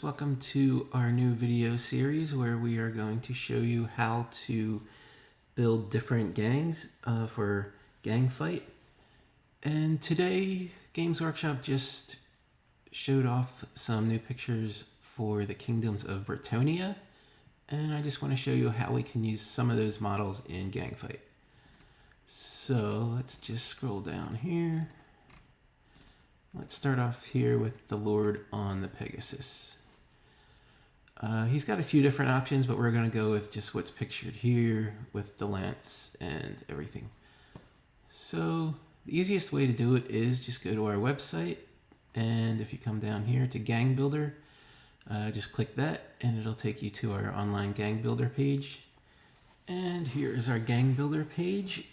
Welcome to our new video series where we are going to show you how to build different gangs for Gangfight. And today Games Workshop just showed off some new pictures for the Kingdoms of Bretonia, and I just want to show you how we can use some of those models in Gangfight. So let's just scroll down here. Let's start off here with the Lord on the Pegasus. He's got a few different options, but we're going to go with just what's pictured here with the lance and everything. So the easiest way to do it is just go to our website, and if you come down here to Gang Builder, just click that and it'll take you to our online Gang Builder page. And here is our Gang Builder page.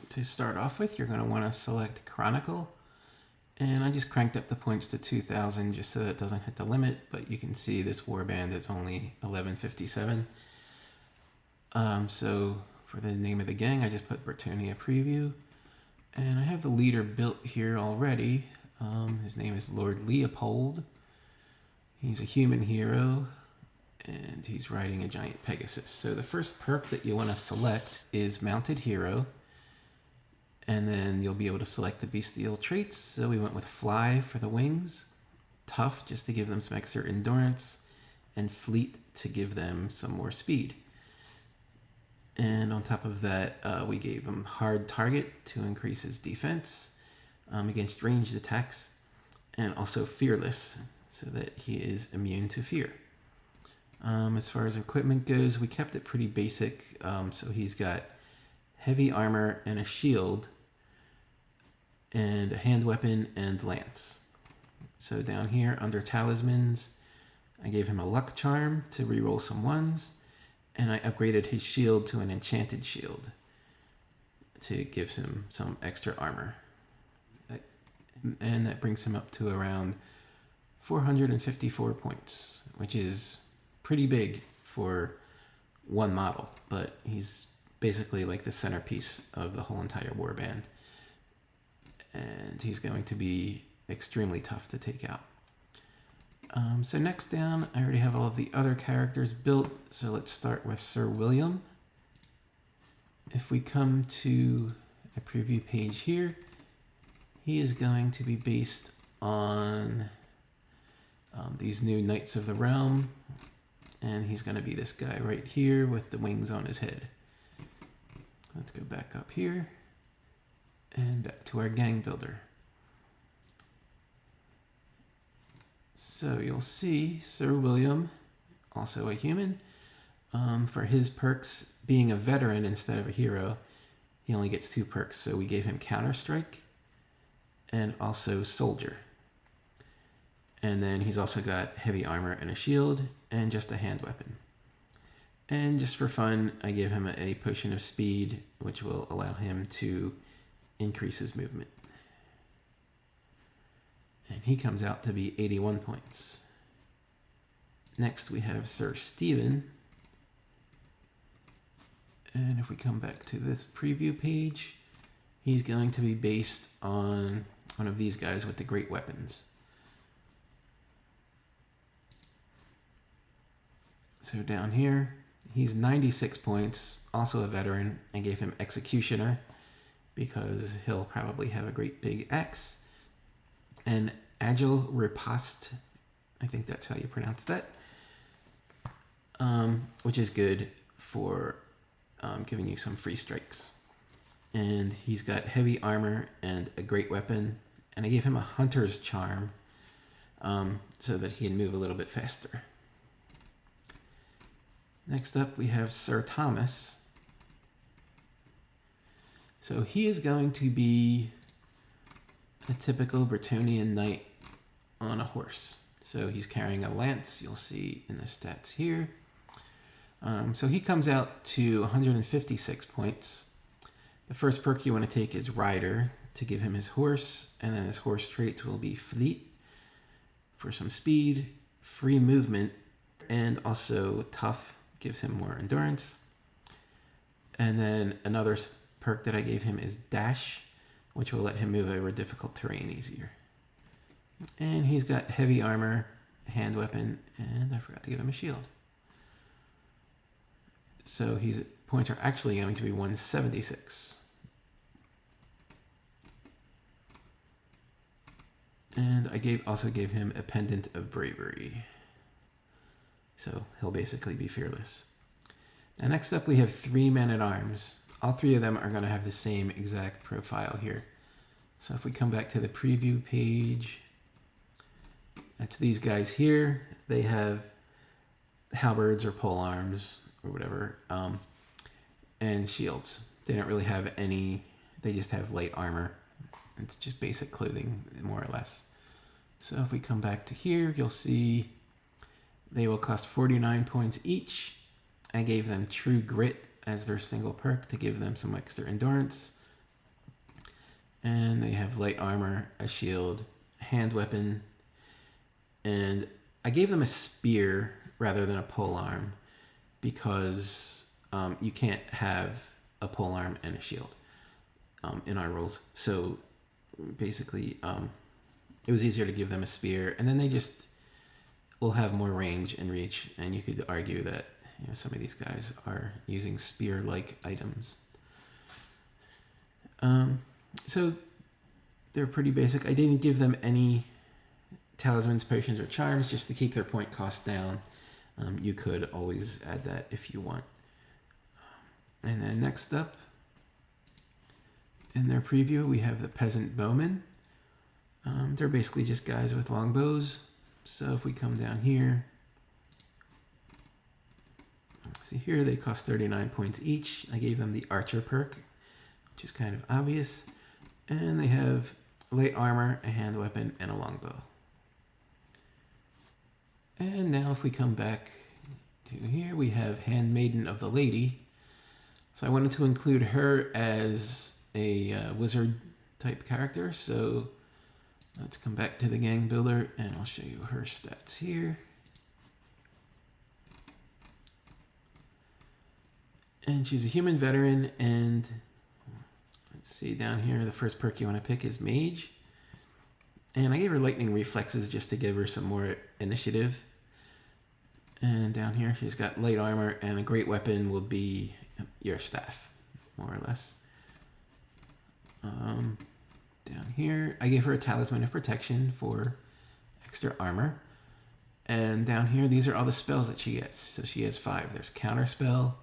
To start off with, you're going to want to select Chronicle. And I just cranked up the points to 2,000 just so that it doesn't hit the limit, but you can see this warband is only 1157. So for the name of the gang, I just put Bretonia Preview. And I have the leader built here already. His name is Lord Leopold. He's a human hero, and he's riding a giant Pegasus. So the first perk that you want to select is Mounted Hero. And then you'll be able to select the bestial traits. So we went with Fly for the wings, Tough just to give them some extra endurance, and Fleet to give them some more speed. And on top of that, we gave him Hard Target to increase his defense against ranged attacks, and also Fearless so that he is immune to fear. As far as equipment goes, we kept it pretty basic. So he's got heavy armor and a shield, and a hand weapon and lance. So down here under talismans, I gave him a luck charm to reroll some ones, and I upgraded his shield to an enchanted shield to give him some extra armor. And that brings him up to around 454 points, which is pretty big for one model, but he's basically like the centerpiece of the whole entire warband. And he's going to be extremely tough to take out. So next down, I already have all of the other characters built. So let's start with Sir William. If we come to a preview page here, he is going to be based on these new Knights of the Realm. And he's going to be this guy right here with the wings on his head. Let's go back up here and back to our gang builder. So you'll see Sir William, also a human. For his perks, being a veteran instead of a hero, he only gets 2 perks. So we gave him Counter Strike and also Soldier. And then he's also got heavy armor and a shield and just a hand weapon. And just for fun, I gave him a potion of speed, which will allow him to increase his movement. And he comes out to be 81 points. Next we have Sir Stephen. And if we come back to this preview page, he's going to be based on one of these guys with the great weapons. So down here, he's 96 points, also a veteran. I gave him Executioner because he'll probably have a great big axe. And Agile Riposte, I think that's how you pronounce that, which is good for giving you some free strikes. And he's got heavy armor and a great weapon. And I gave him a Hunter's Charm so that he can move a little bit faster. Next up, we have Sir Thomas. So he is going to be a typical Bretonnian knight on a horse. So he's carrying a lance, you'll see in the stats here. So he comes out to 156 points. The first perk you want to take is Rider to give him his horse, and then his horse traits will be Fleet for some speed, free movement, and also Tough gives him more endurance. And then another perk that I gave him is Dash, which will let him move over difficult terrain easier. And he's got heavy armor, hand weapon, and I forgot to give him a shield. So his points are actually going to be 176. And I also gave him a pendant of bravery. So he'll basically be fearless. Now next up we have 3 men-at-arms. All 3 of them are going to have the same exact profile here. So if we come back to the preview page, that's these guys here. They have halberds or polearms or whatever, and shields. They don't really have any, they just have light armor. It's just basic clothing, more or less. So if we come back to here, you'll see they will cost 49 points each. I gave them True Grit as their single perk to give them some extra endurance. And they have light armor, a shield, a hand weapon, and I gave them a spear rather than a polearm because you can't have a polearm and a shield in our rules. So basically, it was easier to give them a spear, and then they just will have more range and reach, and you could argue that some of these guys are using spear-like items. So they're pretty basic. I didn't give them any talismans, potions, or charms just to keep their point cost down. You could always add that if you want. And then next up, in their preview, we have the Peasant Bowmen. They're basically just guys with long bows. So if we come down here, see here they cost 39 points each. I gave them the Archer perk, which is kind of obvious. And they have light armor, a hand weapon, and a longbow. And now if we come back to here, we have Handmaiden of the Lady. So I wanted to include her as a wizard type character. So let's come back to the gang builder and I'll show you her stats here. And she's a human veteran, and let's see down here, the first perk you want to pick is Mage. And I gave her lightning reflexes just to give her some more initiative. And down here, she's got light armor, and a great weapon will be your staff, more or less. Down here, I gave her a talisman of protection for extra armor. And down here, these are all the spells that she gets. So she has 5. There's Counter Spell,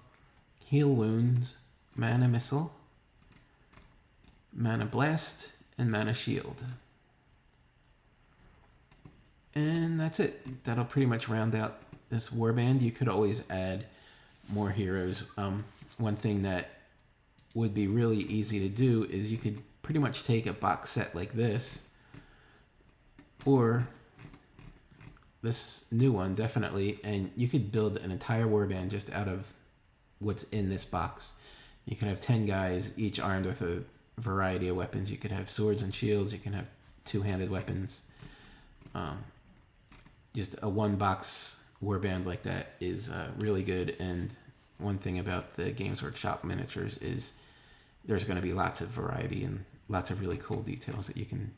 Heal Wounds, Mana Missile, Mana Blast, and Mana Shield. And that's it. That'll pretty much round out this warband. You could always add more heroes. One thing that would be really easy to do is you could pretty much take a box set like this, or this new one definitely, and you could build an entire warband just out of what's in this box. You can have 10 guys, each armed with a variety of weapons. You could have swords and shields. You can have two-handed weapons. Just a one-box warband like that is really good. And one thing about the Games Workshop miniatures is there's going to be lots of variety and lots of really cool details that you can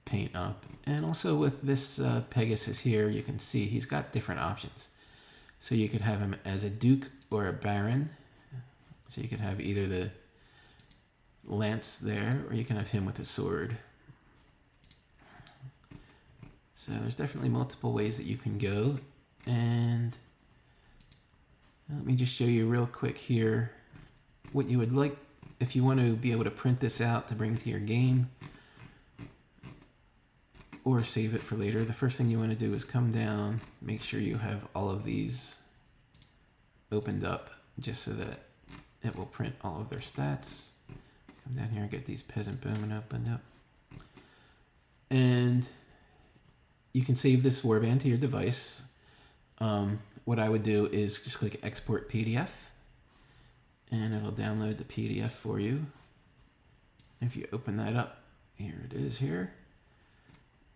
paint up. And also with this Pegasus here, you can see he's got different options. So you could have him as a Duke or a Baron. So you could have either the lance there, or you can have him with a sword. So there's definitely multiple ways that you can go. And let me just show you real quick here what you would like if you want to be able to print this out to bring to your game or save it for later. The first thing you want to do is come down, make sure you have all of these opened up just so that it will print all of their stats. Come down here and get these Peasant Bowmen opened up. And you can save this warband to your device. What I would do is just click Export PDF, and it'll download the PDF for you. If you open that up, here it is here.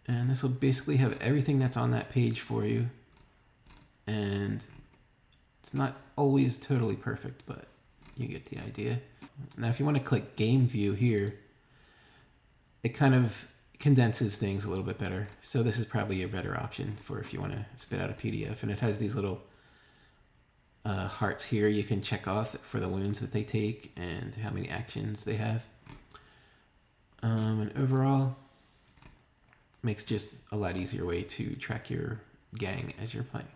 And this will basically have everything that's on that page for you. And it's not always totally perfect, but you get the idea. Now, if you want to click Game View here, it kind of condenses things a little bit better. So this is probably a better option for if you want to spit out a PDF. And it has these little hearts here you can check off for the wounds that they take and how many actions they have. And overall, makes just a lot easier way to track your gang as you're playing.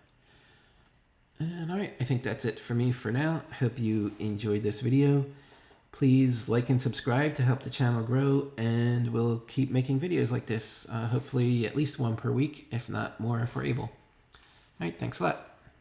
And alright, I think that's it for me for now. Hope you enjoyed this video. Please like and subscribe to help the channel grow, and we'll keep making videos like this. Hopefully at least one per week, if not more if we're able. Alright, thanks a lot.